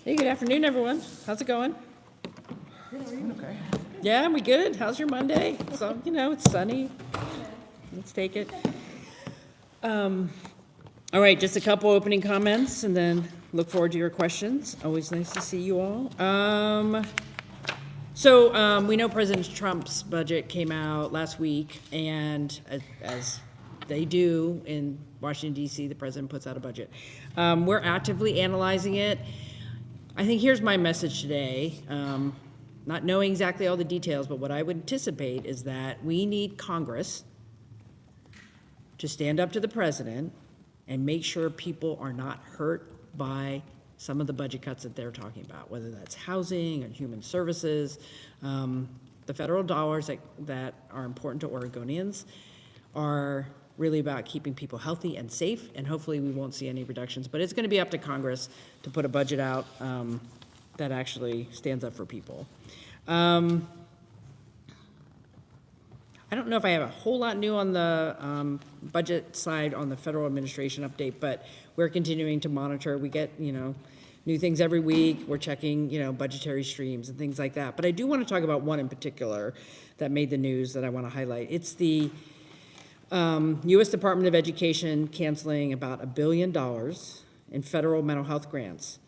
Hey, good afternoon, everyone. How's it going? Okay. Yeah, we good? How's your Monday? So, it's sunny. Let's take it. All right, just a couple opening comments and then look forward to your questions. Always nice to see you all. We know President Trump's budget came out last week, and as they do in Washington DC, the president puts out a budget. We're actively analyzing it. I think here's my message today. Not knowing exactly all the details, but what I would anticipate is that we need Congress to stand up to the president and make sure people are not hurt by some of the budget cuts that they're talking about, whether that's housing or human services. The federal dollars that are important to Oregonians are really about keeping people healthy and safe, and hopefully we won't see any reductions. But it's going to be up to Congress to put a budget out that actually stands up for people. I don't know if I have a whole lot new on the budget side on the federal administration update, but we're continuing to monitor. We get, new things every week. We're checking, budgetary streams and things like that. But I do want to talk about one in particular that made the news that I want to highlight. It's the U.S. Department of Education canceling about $1 billion in federal mental health grants.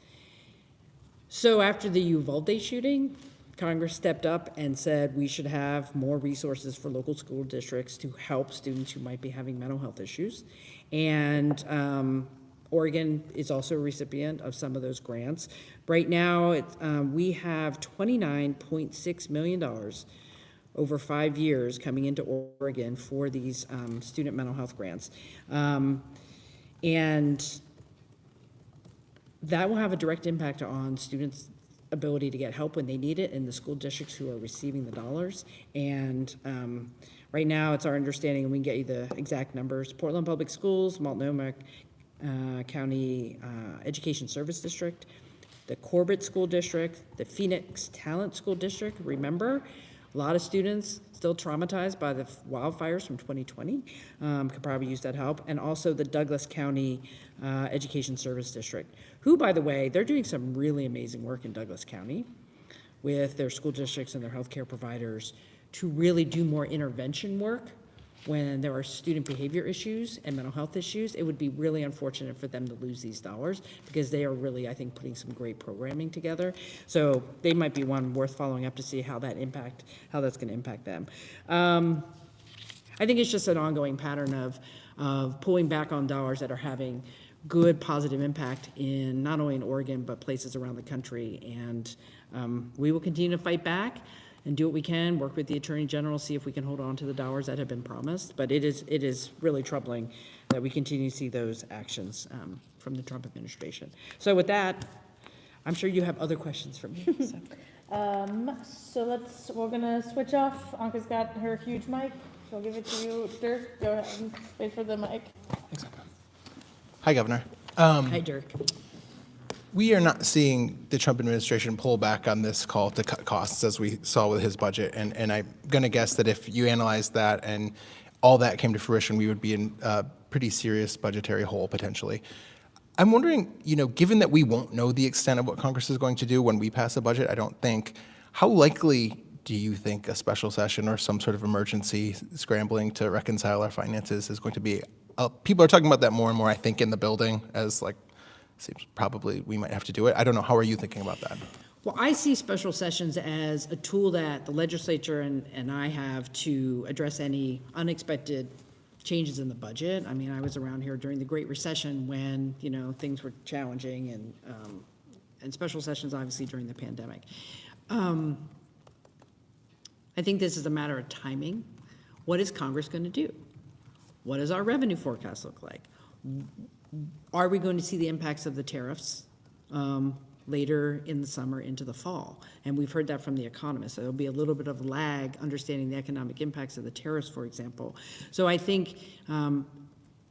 So after the Uvalde shooting, Congress stepped up and said we should have more resources for local school districts to help students who might be having mental health issues. And Oregon is also a recipient of some of those grants. Right now, we have $29.6 million over 5 years coming into Oregon for these student mental health grants. And that will have a direct impact on students' ability to get help when they need it in the school districts who are receiving the dollars. And right now, it's our understanding, and we can get you the exact numbers, Portland Public Schools, Multnomah County Education Service District, the Corbett School District, the Phoenix Talent School District. Remember, a lot of students still traumatized by the wildfires from 2020 could probably use that help. And also the Douglas County Education Service District, who, by the way, they're doing some really amazing work in Douglas County with their school districts and their healthcare providers to really do more intervention work when there are student behavior issues and mental health issues. It would be really unfortunate for them to lose these dollars because they are really, I think, putting some great programming together. So they might be one worth following up to see how that's going to impact them. I think it's just an ongoing pattern of pulling back on dollars that are having good positive impact in not only in Oregon, but places around the country. And we will continue to fight back and do what we can, work with the Attorney General, see if we can hold on to the dollars that have been promised. But it is really troubling that we continue to see those actions from the Trump administration. So with that, I'm sure you have other questions for me. So. We're gonna switch off. Anka's got her huge mic. She'll give it to you. Dirk, go ahead and wait for the mic. Thanks, Anka. Hi, Governor. Hi, Dirk. We are not seeing the Trump administration pull back on this call to cut costs as we saw with his budget. And I'm going to guess that if you analyze that and all that came to fruition, we would be in a pretty serious budgetary hole potentially. I'm wondering, given that we won't know the extent of what Congress is going to do when we pass a budget, I don't think, how likely do you think a special session or some sort of emergency scrambling to reconcile our finances is going to be? People are talking about that more and more, I think, in the building as seems probably we might have to do it. I don't know. How are you thinking about that? Well, I see special sessions as a tool that the legislature and I have to address any unexpected changes in the budget. I mean, I was around here during the Great Recession when, things were challenging, and special sessions obviously during the pandemic. I think this is a matter of timing. What is Congress going to do? What does our revenue forecast look like? Are we going to see the impacts of the tariffs later in the summer into the fall? And we've heard that from the economists. So there'll be a little bit of lag understanding the economic impacts of the tariffs, for example. So I think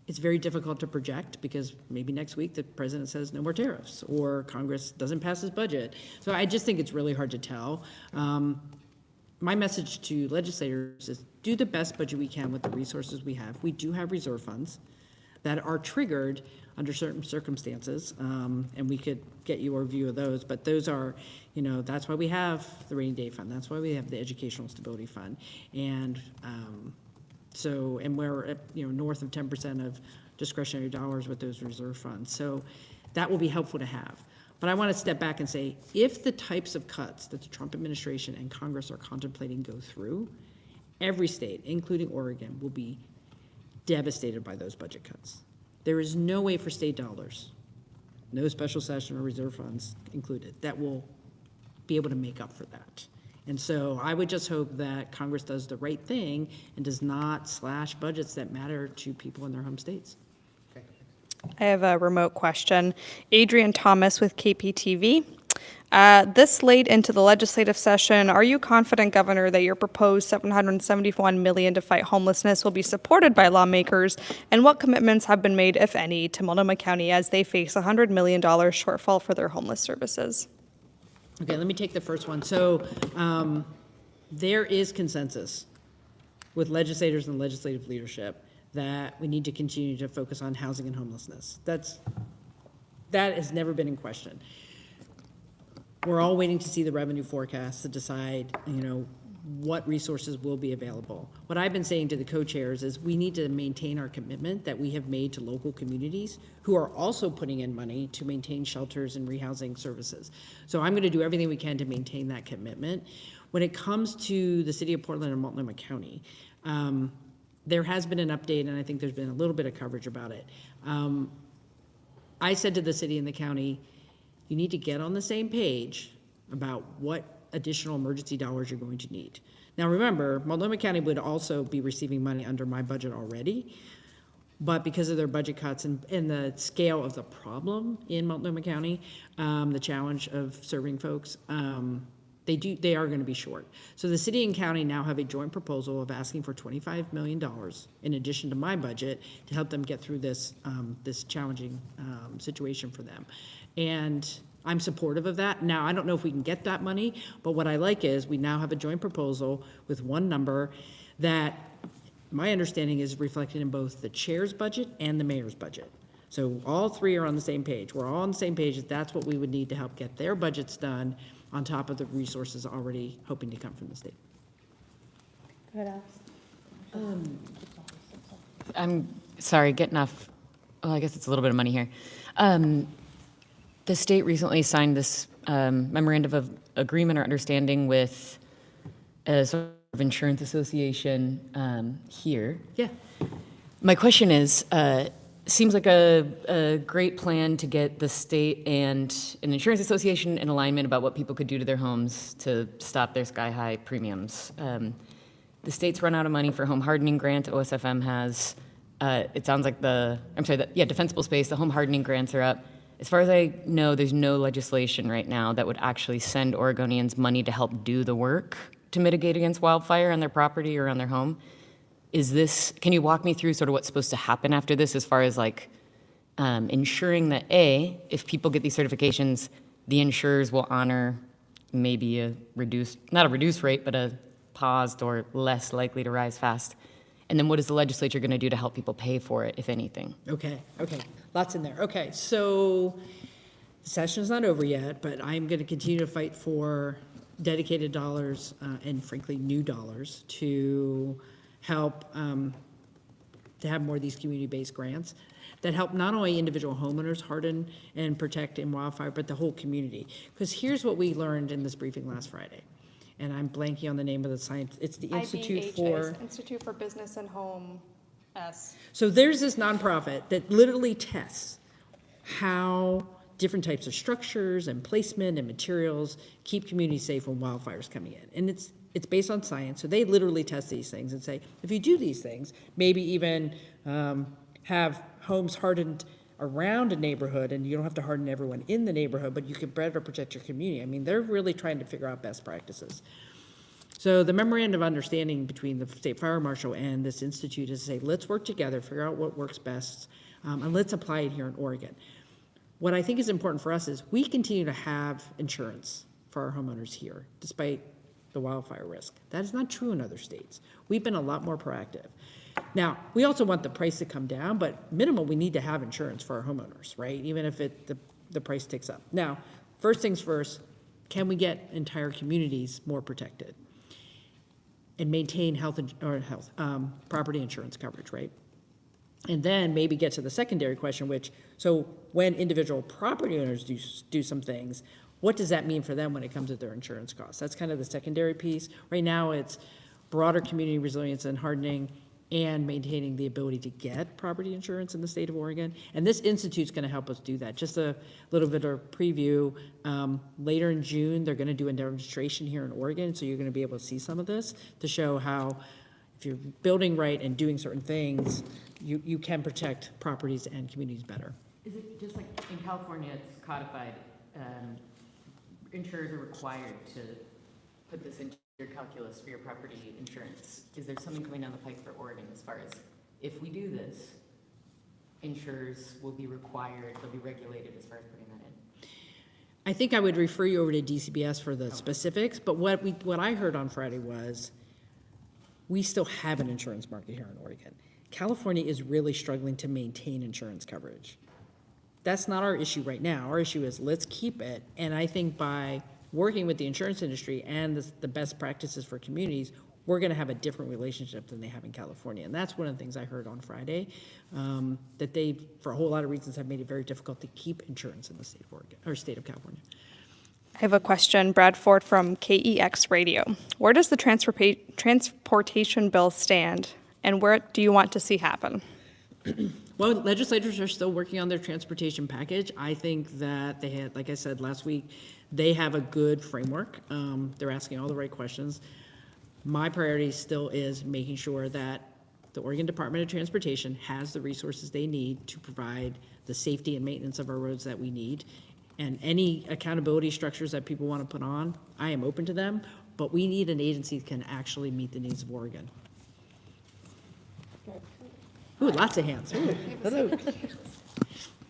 it's very difficult to project because maybe next week the president says no more tariffs or Congress doesn't pass his budget. So I just think it's really hard to tell. My message to legislators is do the best budget we can with the resources we have. We do have reserve funds. that are triggered under certain circumstances, and we could get you a review of those, but those are, that's why we have the rainy day fund, that's why we have the educational stability fund, and and we're at, north of 10% of discretionary dollars with those reserve funds, so that will be helpful to have. But I want to step back and say, if the types of cuts that the Trump administration and Congress are contemplating go through, every state, including Oregon, will be devastated by those budget cuts. There is no way for state dollars, no special session or reserve funds included, that will be able to make up for that. And so I would just hope that Congress does the right thing and does not slash budgets that matter to people in their home states. I have a remote question. Adrian Thomas with KPTV. This late into the legislative session, are you confident, Governor, that your proposed $771 million to fight homelessness will be supported by lawmakers? And what commitments have been made, if any, to Multnomah County as they face a $100 million shortfall for their homeless services? Okay, let me take the first one. So there is consensus with legislators and legislative leadership that we need to continue to focus on housing and homelessness. That has never been in question. We're all waiting to see the revenue forecast to decide, what resources will be available. What I've been saying to the co-chairs is we need to maintain our commitment that we have made to local communities who are also putting in money to maintain shelters and rehousing services. So I'm going to do everything we can to maintain that commitment. When it comes to the city of Portland and Multnomah County, there has been an update, and I think there's been a little bit of coverage about it. I said to the city and the county, you need to get on the same page about what additional emergency dollars you're going to need. Now remember, Multnomah County would also be receiving money under my budget already, but because of their budget cuts and the scale of the problem in Multnomah County, the challenge of serving folks, they are going to be short. So the city and county now have a joint proposal of asking for $25 million in addition to my budget to help them get through this challenging situation for them. And I'm supportive of that. Now, I don't know if we can get that money, but what I like is we now have a joint proposal with one number that my understanding is reflected in both the chair's budget and the mayor's budget. So all three are on the same page. We're all on the same page that that's what we would need to help get their budgets done on top of the resources already hoping to come from the state. Go ahead, Alex. I'm sorry, getting off, well, I guess it's a little bit of money here. The state recently signed this memorandum of agreement or understanding with a sort of insurance association here. Yeah. My question is, seems like a great plan to get the state and an insurance association in alignment about what people could do to their homes to stop their sky-high premiums. The state's run out of money for home hardening grants. OSFM has. It sounds like defensible space, the home hardening grants are up. As far as I know, there's no legislation right now that would actually send Oregonians money to help do the work to mitigate against wildfire on their property or on their home. Can you walk me through sort of what's supposed to happen after this as far as ensuring that if people get these certifications, the insurers will honor maybe not a reduced rate, but a paused or less likely to rise fast? And then what is the legislature going to do to help people pay for it, if anything? Okay, lots in there. Okay, so the session's not over yet, but I'm going to continue to fight for dedicated dollars and frankly new dollars to help to have more of these community-based grants that help not only individual homeowners harden and protect in wildfire, but the whole community. Because here's what we learned in this briefing last Friday, and I'm blanking on the name of the science. It's the Institute for Business and Home. So there's this nonprofit that literally tests how different types of structures and placement and materials keep communities safe when wildfires coming in. And it's based on science. So they literally test these things and say, if you do these things, maybe even have homes hardened around a neighborhood, and you don't have to harden everyone in the neighborhood, but you can better protect your community. I mean, they're really trying to figure out best practices. So the memorandum of understanding between the state fire marshal and this institute is to say, let's work together, figure out what works best, and let's apply it here in Oregon. What I think is important for us is we continue to have insurance for our homeowners here, despite the wildfire risk. That is not true in other states. We've been a lot more proactive. Now, we also want the price to come down, but minimum, we need to have insurance for our homeowners, right? Even if the price ticks up. Now, first things first, can we get entire communities more protected? And maintain property insurance coverage, right? And then maybe get to the secondary question, so when individual property owners do some things, what does that mean for them when it comes to their insurance costs? That's kind of the secondary piece. Right now, it's broader community resilience and hardening and maintaining the ability to get property insurance in the state of Oregon. And this institute's going to help us do that. Just a little bit of preview. Later in June, they're going to do a demonstration here in Oregon, so you're going to be able to see some of this to show how if you're building right and doing certain things, you can protect properties and communities better. Is it just like in California, it's codified, insurers are required to put this into your calculus for your property insurance? Is there something coming down the pike for Oregon as far as if we do this, insurers will be required, they'll be regulated as far as putting that in? I think I would refer you over to DCBS for the specifics, but what I heard on Friday was we still have an insurance market here in Oregon. California is really struggling to maintain insurance coverage. That's not our issue right now. Our issue is let's keep it. And I think by working with the insurance industry and the best practices for communities, we're going to have a different relationship than they have in California. And that's one of the things I heard on Friday, that they, for a whole lot of reasons, have made it very difficult to keep insurance in the state of Oregon, or state of California. I have a question, Brad Ford from KEX Radio. Where does the transportation bill stand, and where do you want to see happen? Well, legislators are still working on their transportation package. I think that they had, like I said last week, they have a good framework. They're asking all the right questions. My priority still is making sure that the Oregon Department of Transportation has the resources they need to provide the safety and maintenance of our roads that we need. And any accountability structures that people want to put on, I am open to them, but we need an agency that can actually meet the needs of Oregon. Ooh, lots of hands. Ooh, hello.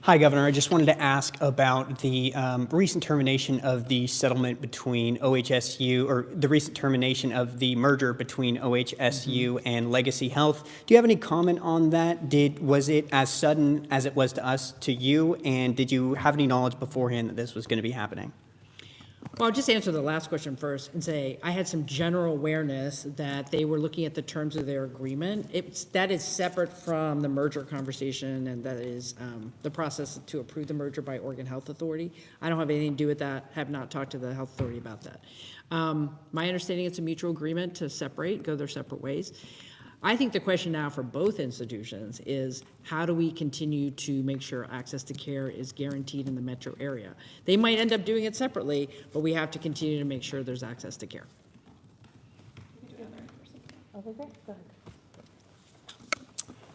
Hi, Governor. I just wanted to ask about the recent termination of the settlement between OHSU, or the recent termination of the merger between OHSU and Legacy Health. Do you have any comment on that? Was it as sudden as it was to us, to you, and did you have any knowledge beforehand that this was going to be happening? Well, I'll just answer the last question first and say I had some general awareness that they were looking at the terms of their agreement. That is separate from the merger conversation, and that is the process to approve the merger by Oregon Health Authority. I don't have anything to do with that, have not talked to the health authority about that. My understanding, it's a mutual agreement to separate, go their separate ways. I think the question now for both institutions is how do we continue to make sure access to care is guaranteed in the metro area? They might end up doing it separately, but we have to continue to make sure there's access to care. Okay, go ahead.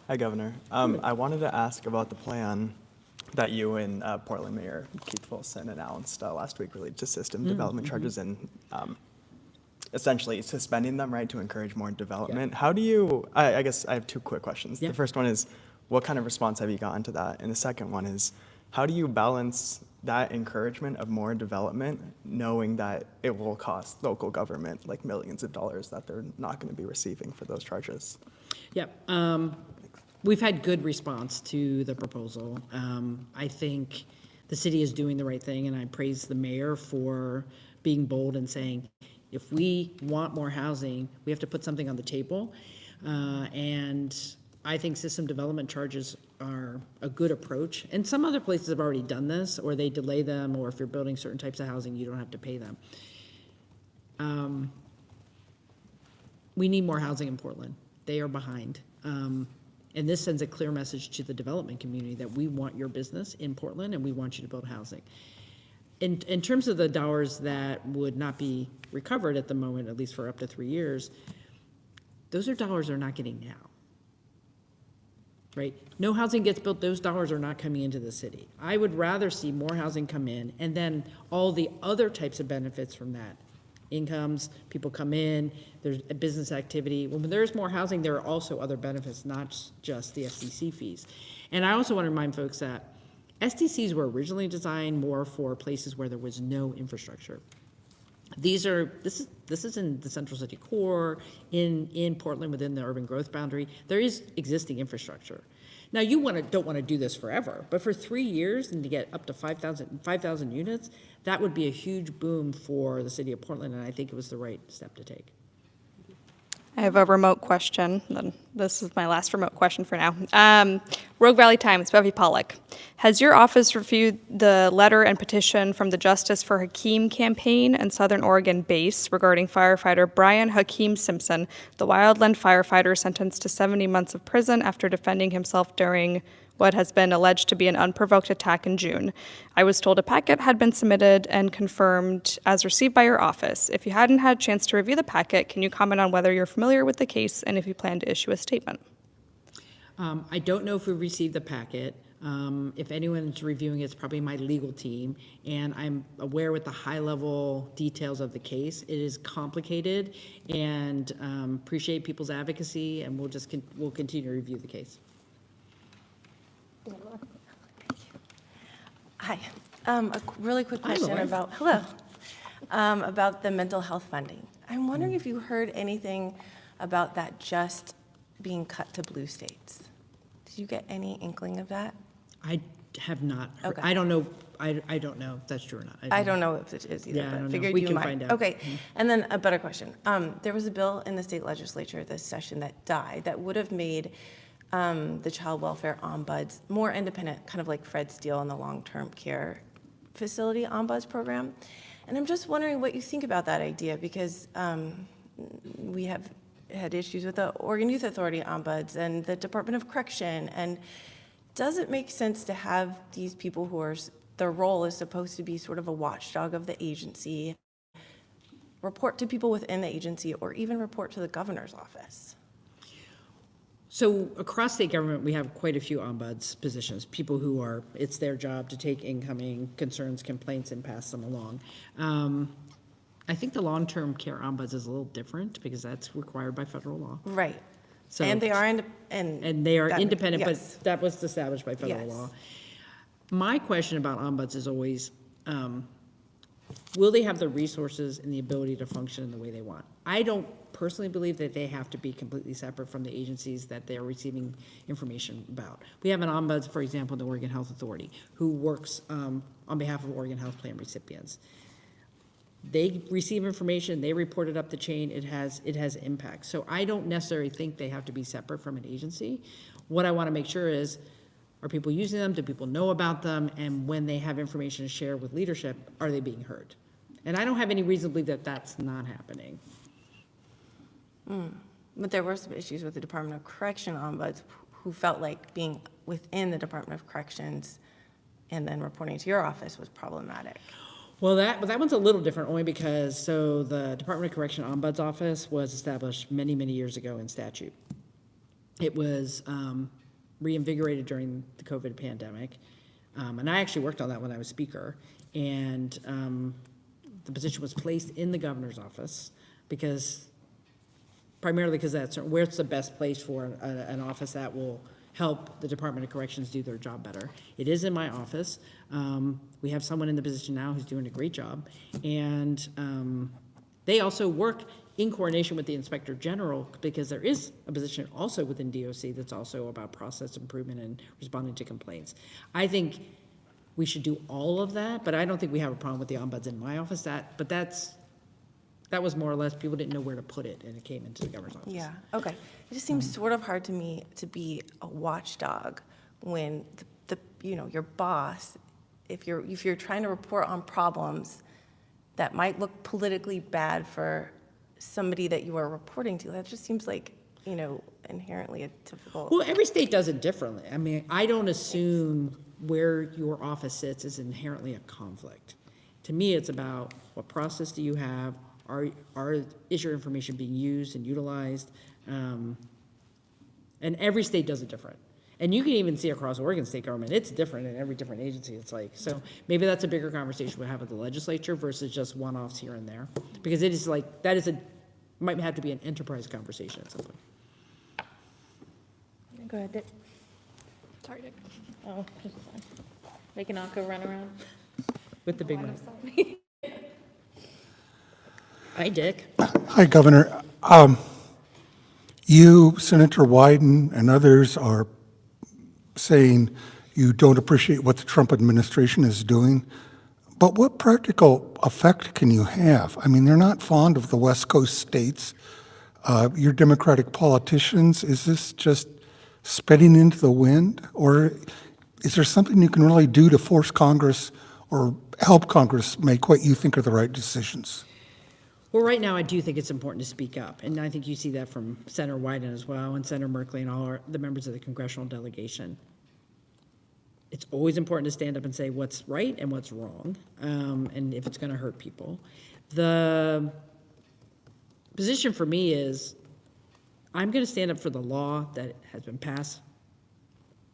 Hi, Governor. I wanted to ask about the plan that you and Portland Mayor Keith Wilson announced last week related to system development charges and essentially suspending them, right, to encourage more development. How do you, I guess I have two quick questions. Yeah. The first one is, what kind of response have you gotten to that? And the second one is, how do you balance that encouragement of more development, knowing that it will cost local government like millions of dollars that they're not going to be receiving for those charges? Yep. We've had good response to the proposal. I think the city is doing the right thing, and I praise the mayor for being bold and saying, if we want more housing, we have to put something on the table. And I think system development charges are a good approach. And some other places have already done this, or they delay them, or if you're building certain types of housing, you don't have to pay them. We need more housing in Portland. They are behind. And this sends a clear message to the development community that we want your business in Portland and we want you to build housing. In terms of the dollars that would not be recovered at the moment, at least for up to 3 years, those are dollars they're not getting now, right? No housing gets built, those dollars are not coming into the city. I would rather see more housing come in and then all the other types of benefits from that. Incomes, people come in, there's a business activity. When there's more housing, there are also other benefits, not just the SDC fees. And I also want to remind folks that SDCs were originally designed more for places where there was no infrastructure. This is in the central city core, in Portland, within the urban growth boundary. There is existing infrastructure. Now, you don't want to do this forever, but for 3 years and to get up to 5,000 units, that would be a huge boom for the city of Portland, and I think it was the right step to take. I have a remote question, then this is my last remote question for now. Rogue Valley Times, Beverly Pollock. Has your office reviewed the letter and petition from the Justice for Hakeem campaign and Southern Oregon base regarding firefighter Brian Hakeem Simpson, the wildland firefighter sentenced to 70 months of prison after defending himself during what has been alleged to be an unprovoked attack in June? I was told a packet had been submitted and confirmed as received by your office. If you hadn't had a chance to review the packet, can you comment on whether you're familiar with the case and if you plan to issue a statement? I don't know if we received the packet. If anyone's reviewing it, it's probably my legal team, and I'm aware with the high-level details of the case. It is complicated, and appreciate people's advocacy, and we'll continue to review the case. Hi. Really quick Hi, question Lauren. about the mental health funding. I'm wondering if you heard anything about that just being cut to blue states. Did you get any inkling of that? I have not. Okay. I don't know. I don't know if that's true or not. I don't know if it is either, Yeah, I but don't know. figured We you can might. find out. Okay. And then a better question. There was a bill in the state legislature this session that died that would have made the child welfare ombuds more independent, kind of like Fred Steele and the long-term care facility ombuds program. And I'm just wondering what you think about that idea, because we have had issues with the Oregon Youth Authority ombuds and the Department of Correction. And does it make sense to have these people who are, their role is supposed to be sort of a watchdog of the agency, report to people within the agency, or even report to the governor's office? So across state government, we have quite a few ombuds positions, people who are, it's their job to take incoming concerns, complaints, and pass them along. I think the long-term care ombuds is a little different because that's required by federal law. Right. So- And they are, And they are independent, but yes. that was established by federal Yes. law. My question about ombuds is always, will they have the resources and the ability to function in the way they want? I don't personally believe that they have to be completely separate from the agencies that they're receiving information about. We have an ombuds, for example, the Oregon Health Authority, who works on behalf of Oregon Health Plan recipients. They receive information, they report it up the chain, it has impact. So I don't necessarily think they have to be separate from an agency. What I want to make sure is, are people using them? Do people know about them? And when they have information to share with leadership, are they being heard? And I don't have any reason to believe that that's not happening. But there were some issues with the Department of Correction ombuds who felt like being within the Department of Corrections and then reporting to your office was problematic. Well, that one's a little different, only because, so the Department of Correction Ombuds Office was established many, many years ago in statute. It was reinvigorated during the COVID pandemic, and I actually worked on that when I was speaker, and the position was placed in the governor's office primarily because that's where it's the best place for an office that will help the Department of Corrections do their job better. It is in my office. We have someone in the position now who's doing a great job. And they also work in coordination with the Inspector General, because there is a position also within DOC that's also about process improvement and responding to complaints. I think we should do all of that, but I don't think we have a problem with the ombuds in my office. That was more or less, people didn't know where to put it, and it came into the governor's office. Yeah, okay. It just seems sort of hard to me to be a watchdog when your boss, if you're trying to report on problems that might look politically bad for somebody that you are reporting to, that just seems like, inherently a difficult. Well, every state does it differently. I mean, I don't assume where your office sits is inherently a conflict. To me, it's about what process do you have? Is your information being used and utilized? And every state does it different. And you can even see across Oregon state government, it's different in every different agency. It's like, so maybe that's a bigger conversation we have with the legislature versus just one-offs here and there. Because it is like, might have to be an enterprise conversation at some point. Go ahead, Dick. Sorry, Dick. Oh, just fine. Making Anka run around. With the big one. Hi, Dick. Hi, Governor. You, Senator Wyden, and others are saying you don't appreciate what the Trump administration is doing. But what practical effect can you have? I mean, they're not fond of the West Coast states. You're Democratic politicians. Is this just spitting into the wind? Or is there something you can really do to force Congress or help Congress make what you think are the right decisions? Well, right now, I do think it's important to speak up, and I think you see that from Senator Wyden as well, and Senator Merkley and all the members of the congressional delegation. It's always important to stand up and say what's right and what's wrong, and if it's going to hurt people. The position for me is I'm going to stand up for the law that has been passed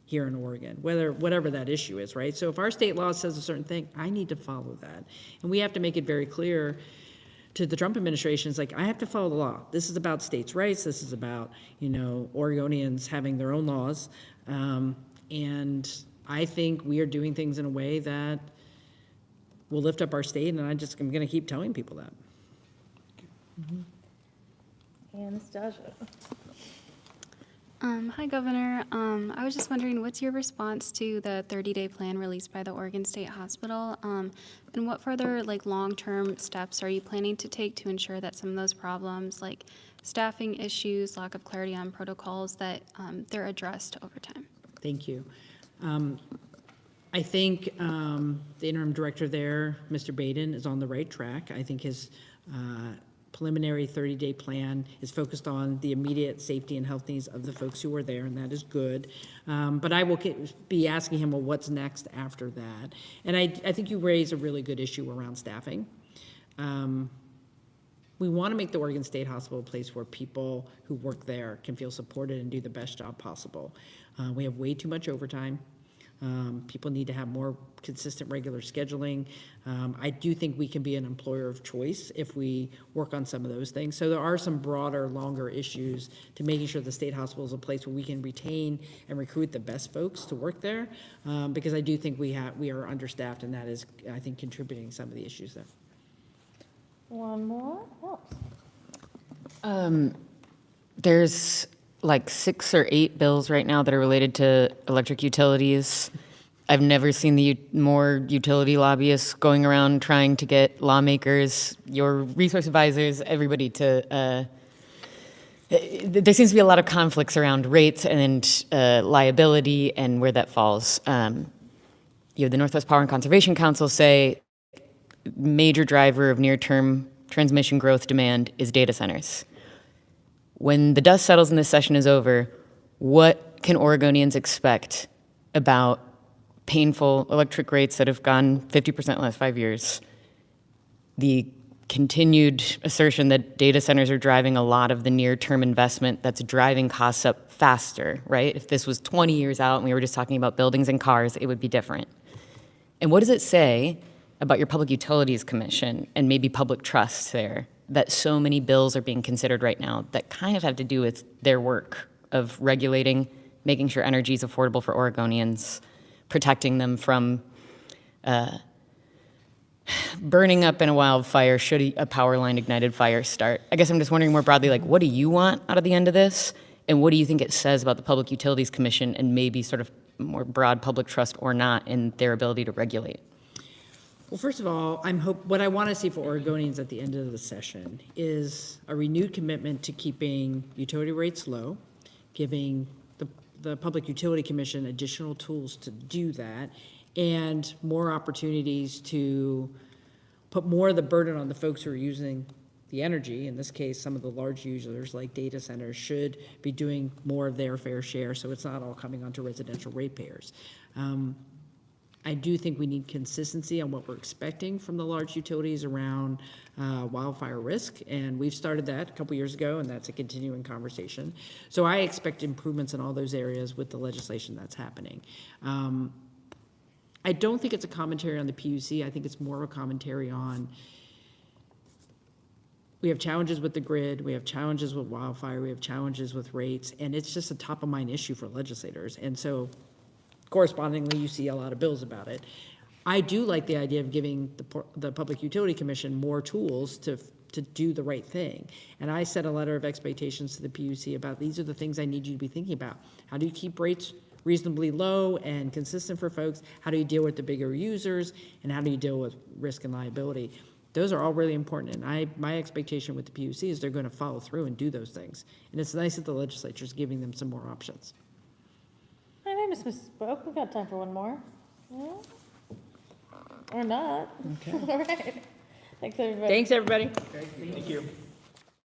here in Oregon, whatever that issue is, right? So if our state law says a certain thing, I need to follow that, and we have to make it very clear to the Trump administration. It's like, I have to follow the law. This is about states' rights. This is about, Oregonians having their own laws. And I think we are doing things in a way that will lift up our state, and I'm going to keep telling people that. Anastasia. Hi, Governor. I was just wondering, what's your response to the 30-day plan released by the Oregon State Hospital? And what further, long-term steps are you planning to take to ensure that some of those problems, like staffing issues, lack of clarity on protocols, that they're addressed over time? Thank you. I think the interim director there, Mr. Baden, is on the right track. I think his preliminary 30-day plan is focused on the immediate safety and health needs of the folks who are there, and that is good. But I will be asking him, well, what's next after that? And I think you raise a really good issue around staffing. We want to make the Oregon State Hospital a place where people who work there can feel supported and do the best job possible. We have way too much overtime. People need to have more consistent, regular scheduling. I do think we can be an employer of choice if we work on some of those things. So there are some broader, longer issues to making sure the state hospital is a place where we can retain and recruit the best folks to work there, because I do think we are understaffed, and that is, I think, contributing to some of the issues there. One more. There's like 6 or 8 bills right now that are related to electric utilities. I've never seen more utility lobbyists going around trying to get lawmakers, your resource advisors, everybody to. There seems to be a lot of conflicts around rates and liability and where that falls. The Northwest Power and Conservation Council say major driver of near-term transmission growth demand is data centers. When the dust settles and this session is over, what can Oregonians expect about painful electric rates that have gone 50% in the last 5 years? The continued assertion that data centers are driving a lot of the near-term investment that's driving costs up faster, right? If this was 20 years out and we were just talking about buildings and cars, it would be different. And what does it say about your Public Utilities Commission and maybe public trust there, that so many bills are being considered right now that kind of have to do with their work of regulating, making sure energy is affordable for Oregonians, protecting them from burning up in a wildfire should a power line ignited fire start? I guess I'm just wondering more broadly, what do you want out of the end of this? And what do you think it says about the Public Utilities Commission and maybe sort of more broad public trust or not in their ability to regulate? Well, first of all, what I want to see for Oregonians at the end of the session is a renewed commitment to keeping utility rates low, giving the Public Utility Commission additional tools to do that, and more opportunities to put more of the burden on the folks who are using the energy. In this case, some of the large users like data centers should be doing more of their fair share, so it's not all coming onto residential ratepayers. I do think we need consistency on what we're expecting from the large utilities around wildfire risk, and we've started that a couple years ago, and that's a continuing conversation. So I expect improvements in all those areas with the legislation that's happening. I don't think it's a commentary on the PUC. I think it's more of a commentary on we have challenges with the grid, we have challenges with wildfire, we have challenges with rates, and it's just a top-of-mind issue for legislators. And so correspondingly, you see a lot of bills about it. I do like the idea of giving the Public Utility Commission more tools to do the right thing. And I set a letter of expectations to the PUC about, these are the things I need you to be thinking about. How do you keep rates reasonably low and consistent for folks? How do you deal with the bigger users? And how do you deal with risk and liability? Those are all really important, and my expectation with the PUC is they're going to follow through and do those things. And it's nice that the legislature's giving them some more options. My name is Mrs. Broke. We've got time for one more. Yeah. Or not. Okay. All right. Thanks, everybody. Thanks, everybody. Thank you.